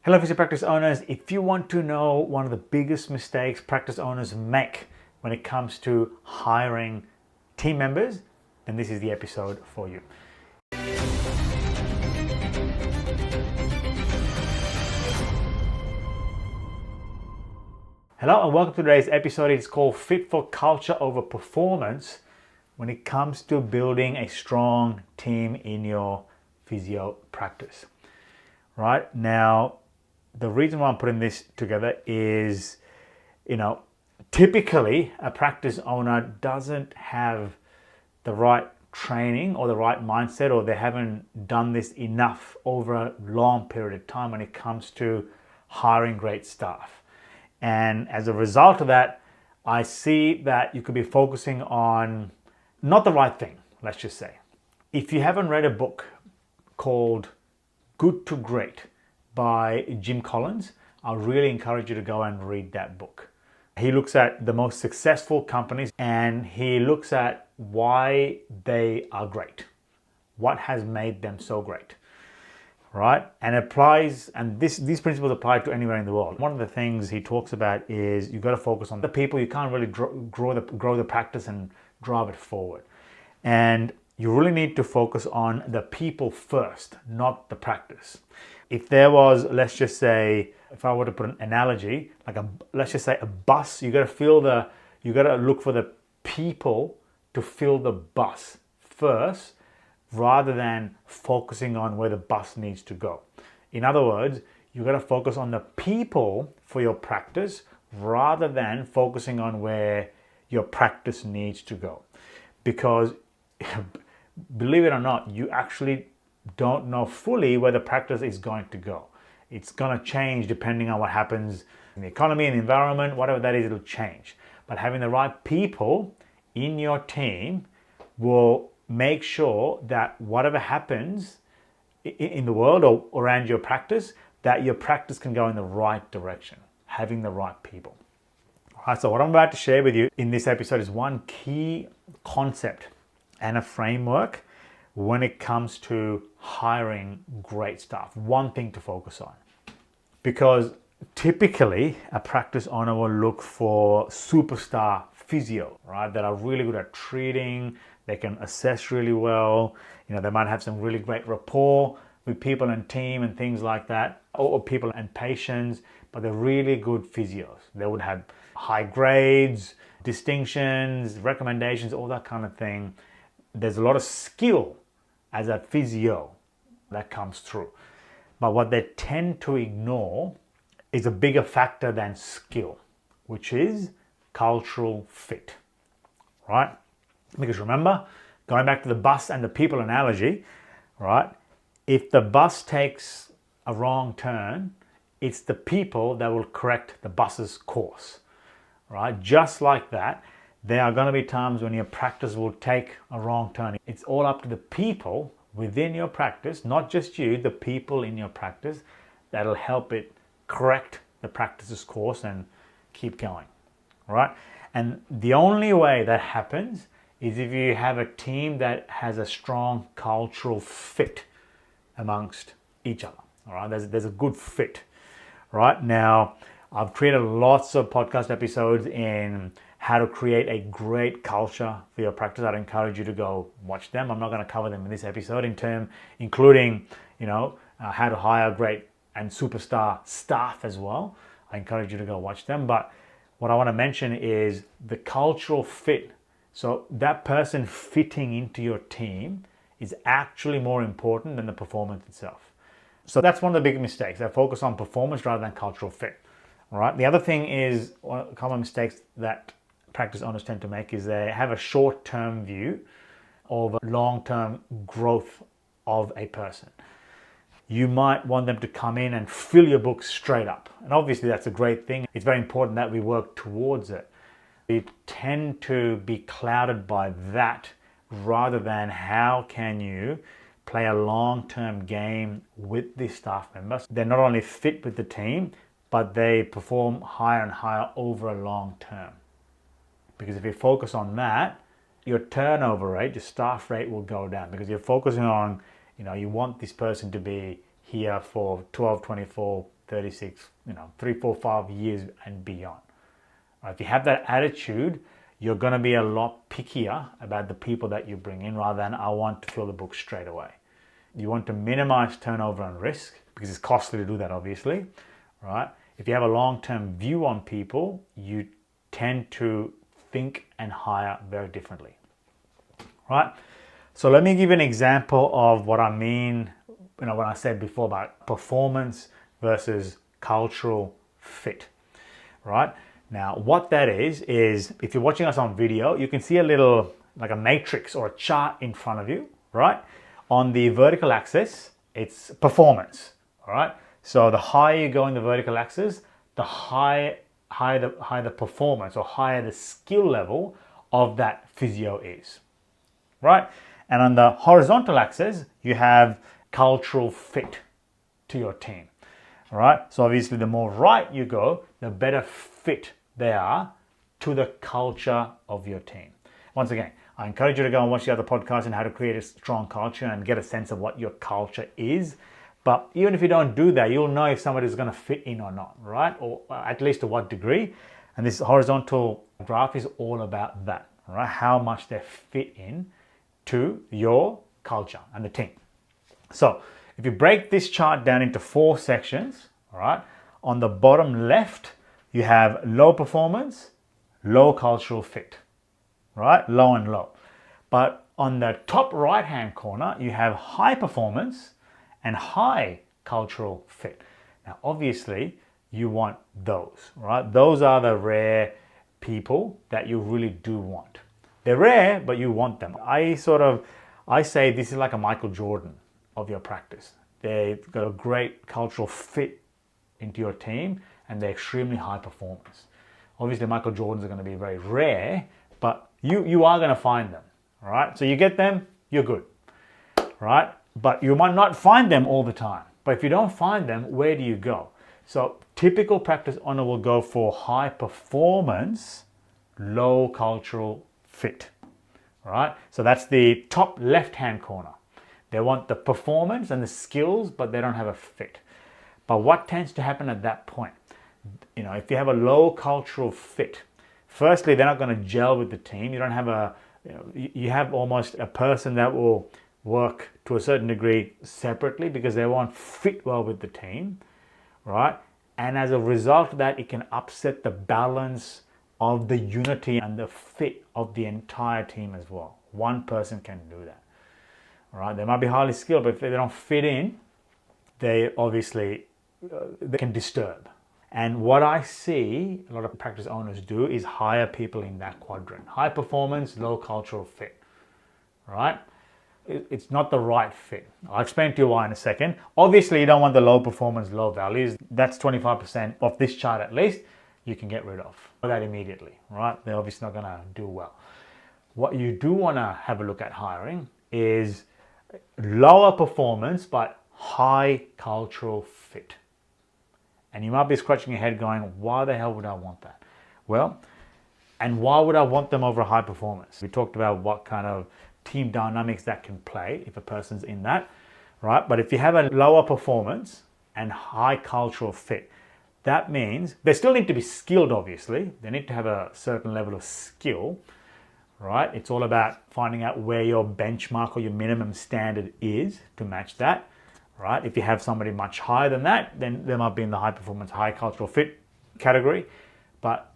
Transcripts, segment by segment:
Hello, Physio practice owners. If you want to know one of the biggest mistakes practice owners make when it comes to hiring team members, then this is the episode for you. Hello and welcome to today's episode. It's called Fit for Culture Over Performance when it comes to building a strong team in your physio practice. Right now, the reason why I'm putting this together is, typically a practice owner doesn't have the right training or the right mindset, or they haven't done this enough over a long period of time when it comes to hiring great staff. And as a result of that, I see that you could be focusing on not the right thing, let's just say. If you haven't read a book called Good to Great by Jim Collins, I really encourage you to go and read that book. He looks at the most successful companies and he looks at why they are great. What has made them so great, right? And applies, and these principles apply to anywhere in the world. One of the things he talks about is you've got to focus on the people. You can't really grow the practice and drive it forward. And you really need to focus on the people first, not the practice. If there was, let's just say, if I were to put an analogy, let's just say a bus, you got to look for the people to fill the bus first, rather than focusing on where the bus needs to go. In other words, you got to focus on the people for your practice rather than focusing on where your practice needs to go. Because believe it or not, you actually don't know fully where the practice is going to go. It's going to change depending on what happens in the economy and the environment, whatever that is, it'll change. But having the right people in your team will make sure that whatever happens in the world or around your practice, that your practice can go in the right direction, having the right people. All right, so what I'm about to share with you in this episode is one key concept and a framework when it comes to hiring great staff. One thing to focus on. Because typically a practice owner will look for superstar physio, right? That are really good at treating, they can assess really well, they might have some really great rapport with people and team and things like that, or people and patients, but they're really good physios. They would have high grades, distinctions, recommendations, all that kind of thing. There's a lot of skill as a physio that comes through. But what they tend to ignore is a bigger factor than skill, which is cultural fit, right? Because remember, going back to the bus and the people analogy, right? If the bus takes a wrong turn, it's the people that will correct the bus's course, right? Just like that, there are going to be times when your practice will take a wrong turn. It's all up to the people within your practice, not just you, the people in your practice, that'll help it correct the practice's course and keep going, right? And the only way that happens is if you have a team that has a strong cultural fit amongst each other, all right? There's a good fit, right? Now, I've created lots of podcast episodes in how to create a great culture for your practice. I'd encourage you to go watch them. I'm not going to cover them in this episode including, how to hire great and superstar staff as well. I encourage you to go watch them. But what I want to mention is the cultural fit. So that person fitting into your team is actually more important than the performance itself. So that's one of the big mistakes. They focus on performance rather than cultural fit. All right. The other thing is, one of the common mistakes that practice owners tend to make is they have a short-term view of long-term growth of a person. You might want them to come in and fill your books straight up. And obviously that's a great thing. It's very important that we work towards it. We tend to be clouded by that rather than how can you play a long-term game with the staff members. They're not only fit with the team, but they perform higher and higher over a long term. Because if you focus on that, your turnover rate, your staff rate will go down because you're focusing on, you want this person to be here for 12, 24, 36, 3, 4, 5 years and beyond. Right? If you have that attitude, you're going to be a lot pickier about the people that you bring in rather than I want to fill the book straight away. You want to minimize turnover and risk because it's costly to do that, obviously, right? If you have a long-term view on people, you tend to think and hire very differently, right? So let me give an example of what I mean, when I said before about performance versus cultural fit, right? Now, what that is if you're watching us on video, you can see a little, like a matrix or a chart in front of you, right? On the vertical axis, it's performance, all right? So the higher you go in the vertical axis, the higher the performance or higher the skill level of that physio is, right? And on the horizontal axis, you have cultural fit to your team, all right? So obviously, the more right you go, the better fit they are to the culture of your team. Once again, I encourage you to go and watch the other podcasts on how to create a strong culture and get a sense of what your culture is. But even if you don't do that, you'll know if somebody's going to fit in or not, right? Or at least to what degree. And this horizontal graph is all about that, right? How much they fit in to your culture and the team. So if you break this chart down into 4 sections, all right, on the bottom left, you have low performance, low cultural fit, right? Low and low. But on the top right-hand corner, you have high performance and high cultural fit. Now, obviously, you want those, right? Those are the rare people that you really do want. They're rare, but you want them. I say this is like a Michael Jordan of your practice. They've got a great cultural fit into your team and they're extremely high performers. Obviously, Michael Jordans are going to be very rare, but you are going to find them, all right? So you get them, you're good, right? But you might not find them all the time. But if you don't find them, where do you go? So typical practice owner will go for high performance, low cultural fit, right? So that's the top left-hand corner. They want the performance and the skills, but they don't have a fit. But what tends to happen at that point? If you have a low cultural fit, firstly, they're not going to gel with the team. You don't have you have almost a person that will work to a certain degree separately because they won't fit well with the team, right? And as a result of that, it can upset the balance of the unity and the fit of the entire team as well. One person can do that, all right? They might be highly skilled, but if they don't fit in, they obviously they can disturb. And what I see a lot of practice owners do is hire people in that quadrant. High performance, low cultural fit, right? It's not the right fit. I'll explain to you why in a second. Obviously, you don't want the low performance, low values. That's 25% of this chart at least you can get rid of that immediately, right? They're obviously not going to do well. What you do want to have a look at hiring is lower performance but high cultural fit. And you might be scratching your head going, why the hell would I want that? Well, and why would I want them over a high performance? We talked about what kind of team dynamics that can play if a person's in that, right? But if you have a lower performance and high cultural fit, that means they still need to be skilled, obviously. They need to have a certain level of skill, right? It's all about finding out where your benchmark or your minimum standard is to match that, right? If you have somebody much higher than that, then they might be in the high performance, high cultural fit category, but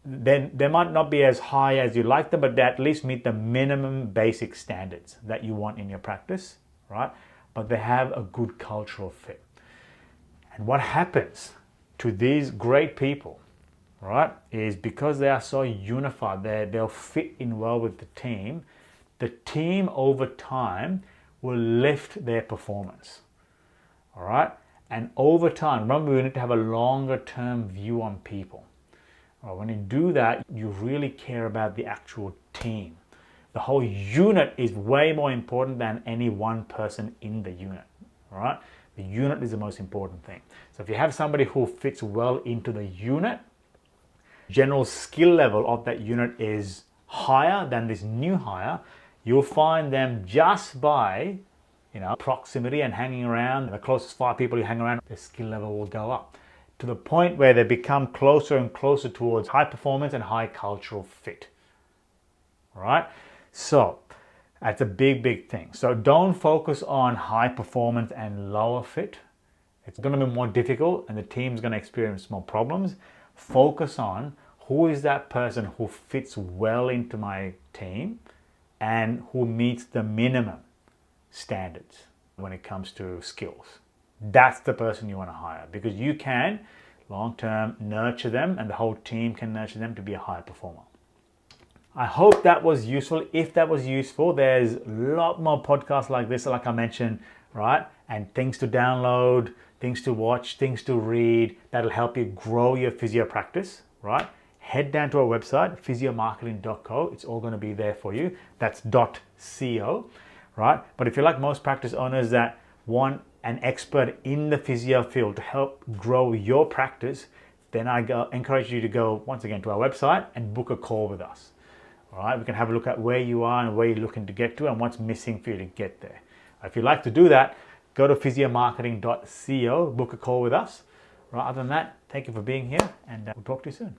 then they might not be as high as you like them, but they at least meet the minimum basic standards that you want in your practice, right? But they have a good cultural fit. And what happens to these great people, right, is because they are so unified, they'll fit in well with the team over time will lift their performance, all right? And over time, remember, we need to have a longer term view on people. When you do that, you really care about the actual team. The whole unit is way more important than any one person in the unit, right? The unit is the most important thing. So if you have somebody who fits well into the unit, general skill level of that unit is higher than this new hire, you'll find them just by proximity and hanging around, the closest 5 people you hang around, their skill level will go up to the point where they become closer and closer towards high performance and high cultural fit. All right? So that's a big thing. So don't focus on high performance and lower fit. It's going to be more difficult and the team's going to experience more problems. Focus on who is that person who fits well into my team and who meets the minimum standards when it comes to skills. That's the person you want to hire, because you can long-term nurture them and the whole team can nurture them to be a high performer. I hope that was useful. If that was useful, there's a lot more podcasts like this, like I mentioned, right? And things to download, things to watch, things to read that'll help you grow your physio practice, right? Head down to our website, physiomarketing.co. It's all going to be there for you. That's .co, right? But if you're like most practice owners that want an expert in the physio field to help grow your practice, then I encourage you to go once again to our website and book a call with us. All right, we can have a look at where you are and where you're looking to get to and what's missing for you to get there. If you'd like to do that, go to physiomarketing.co, book a call with us. Right, other than that, thank you for being here and we'll talk to you soon.